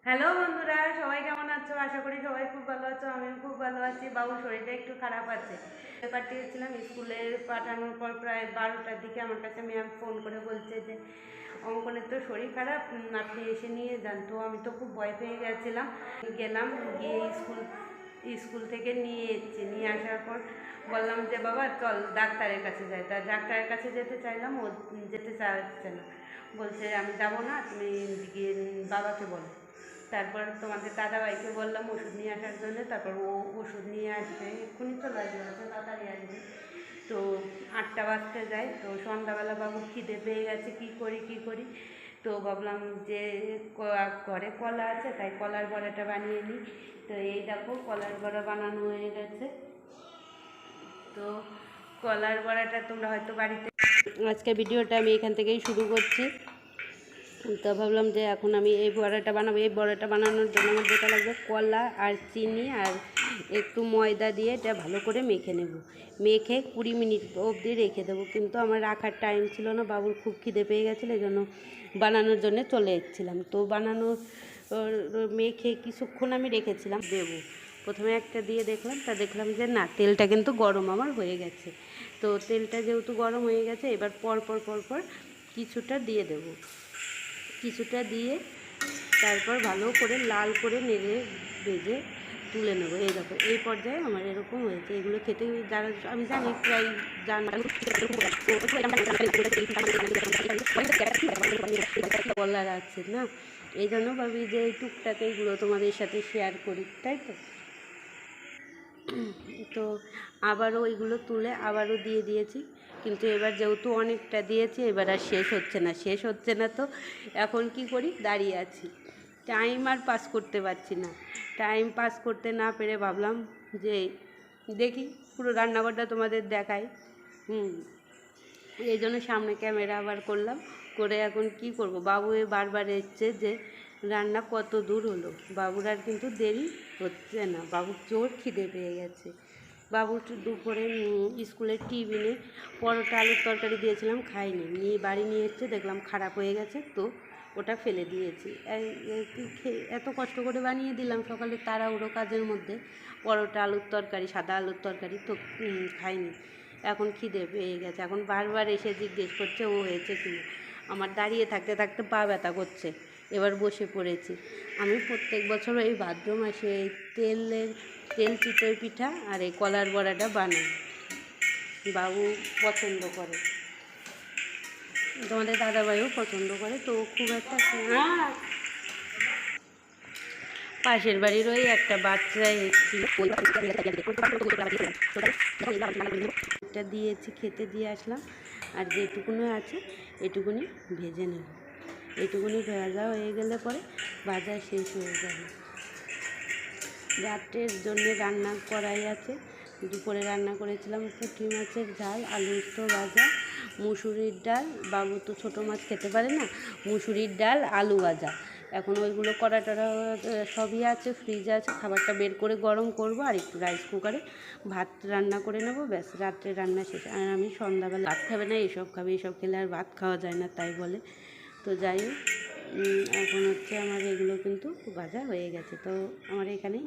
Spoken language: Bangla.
হ্যালো বন্ধুরা, সবাই কেমন আছো? আশা করি সবাই খুব ভালো আছো। আমিও খুব ভালো আছি। বাবুর শরীরটা একটু খারাপ আছে। পাঠিয়েছিলাম স্কুলে, পাঠানোর পর প্রায় 12টার দিকে আমার কাছে ম্যাম ফোন করে বলছে যে অঙ্কনের তো শরীর খারাপ, আপনি এসে নিয়ে যান। তো আমি তো খুব ভয় পেয়ে গেছিলাম। গেলাম, গিয়ে স্কুল থেকে নিয়ে এসেছি। নিয়ে আসার পর বললাম যে বাবা চল ডাক্তারের কাছে যাই। তা ডাক্তারের কাছে যেতে চাইলাম, ও যেতে চাচ্ছে না। বলছে আমি যাবো না, তুমি গিয়ে বাবাকে বলো। তারপর তোমাদের দাদাভাইকে বললাম ওষুধ নিয়ে আসার জন্য। তারপর ও ওষুধ নিয়ে আসবে, এক্ষুনি চলে আসবে, তাড়াতাড়ি আসবে। তো 8টা বাজতে যায়। তো সন্ধ্যাবেলা বাবু খিদে পেয়ে গেছে, কী করি। তো ভাবলাম যে ঘরে কলা আছে, তাই কলার বড়াটা বানিয়ে নিই। তো এই দেখো কলার বড়া বানানো হয়ে গেছে। তো কলার বড়াটা তোমরা হয়তো বাড়িতে, আজকে ভিডিওটা আমি এখান থেকেই শুরু করছি। তো ভাবলাম যে এখন আমি এই বড়াটা বানাবো। এই বড়াটা বানানোর জন্য আমার যেটা লাগবে কলা আর চিনি আর একটু ময়দা দিয়ে এটা ভালো করে মেখে নেব। মেখে 20 মিনিট অবধি রেখে দেবো। কিন্তু আমার রাখার টাইম ছিল না, বাবুর খুব খিদে পেয়ে গেছিলো, এই জন্য বানানোর জন্য চলে এসেছিলাম। তো বানানোর মেখে কিছুক্ষণ আমি রেখেছিলাম দেবো। প্রথমে একটা দিয়ে দেখলাম, দেখলাম যে না, তেলটা কিন্তু গরম আমার হয়ে গেছে। তো তেলটা যেহেতু গরম হয়ে গেছে, এবার পরপর কিছুটা দিয়ে দেবো। কিছুটা দিয়ে তারপর ভালো করে লাল করে নেড়ে ভেজে তুলে নেবো। এই দেখো এই পর্যায়ে আমার এরকম হয়েছে। এগুলো খেতে যারা, আমি জানি প্রায় বলার আছে না, এই জন্য ভাবি যে এই টুকটাক এইগুলো তোমাদের সাথে শেয়ার করি, তাই তো। তো আবারও ওইগুলো তুলে আবারও দিয়ে দিয়েছি। কিন্তু এবার যেহেতু অনেকটা দিয়েছি, এবার আর শেষ হচ্ছে না। তো এখন কি করি, দাঁড়িয়ে আছি, টাইম আর পাস করতে পারছি না। টাইম পাস করতে না পেরে ভাবলাম যে দেখি পুরো রান্নাঘরটা তোমাদের দেখাই। এই জন্য সামনে ক্যামেরা আবার করলাম। করে এখন কি করব, বাবু বারবার এসছে যে রান্না কত দূর হলো। বাবুর আর কিন্তু দেরি হচ্ছে না, বাবুর জোর খিদে পেয়ে গেছে। বাবু দুপুরে স্কুলের টিফিনে পরোটা আলুর তরকারি দিয়েছিলাম, খাইনি, নিয়ে বাড়ি নিয়ে এসছে, দেখলাম খারাপ হয়ে গেছে, তো ওটা ফেলে দিয়েছি। এত কষ্ট করে বানিয়ে দিলাম সকালে তাড়াহুড়ো কাজের মধ্যে, পরোটা আলুর তরকারি, সাদা আলুর তরকারি, তো খাইনি। এখন খিদে পেয়ে গেছে, এখন বারবার এসে জিজ্ঞেস করছে ও হয়েছে কি না। আমার দাঁড়িয়ে থাকতে থাকতে পা ব্যথা করছে, এবার বসে পড়েছি। আমি প্রত্যেক বছর এই ভাদ্র মাসে এই তেল চিতই পিঠা আর এই কলার বড়াটা বানাই, বাবু পছন্দ করে, তোমাদের দাদাভাইও পছন্দ করে। তো খুব একটা পাশের বাড়ির ওই একটা বাচ্চা এসেছিল, এটা দিয়েছি, খেতে দিয়ে আসলাম। আর যেটুকুনি আছে এটুকুনি ভেজে নেব। এটুকুনি ভাজা হয়ে গেলে পরে ভাজা শেষ হয়ে যাবে। রাত্রের জন্য রান্না করাই আছে। দুপুরে রান্না করেছিলাম পুঁটি মাছের ঝাল, আলু উস্ত ভাজা, মুসুরির ডাল, বাবু তো ছোটো মাছ খেতে পারে না, মুসুরির ডাল, আলু ভাজা। এখন ওইগুলো করা টরা সবই আছে, ফ্রিজে আছে, খাবারটা বের করে গরম করব আর একটু রাইস কুকারে ভাত রান্না করে নেব, ব্যাস রাত্রে রান্না শেষ। আর আমি সন্ধ্যাবেলা ভাত খাবে না, এসব খাবে, এসব খেলে আর ভাত খাওয়া যায় না, তাই বলে। তো যাই হোক, এখন হচ্ছে আমার এগুলো কিন্তু ভাজা হয়ে গেছে। তো আমার এখানে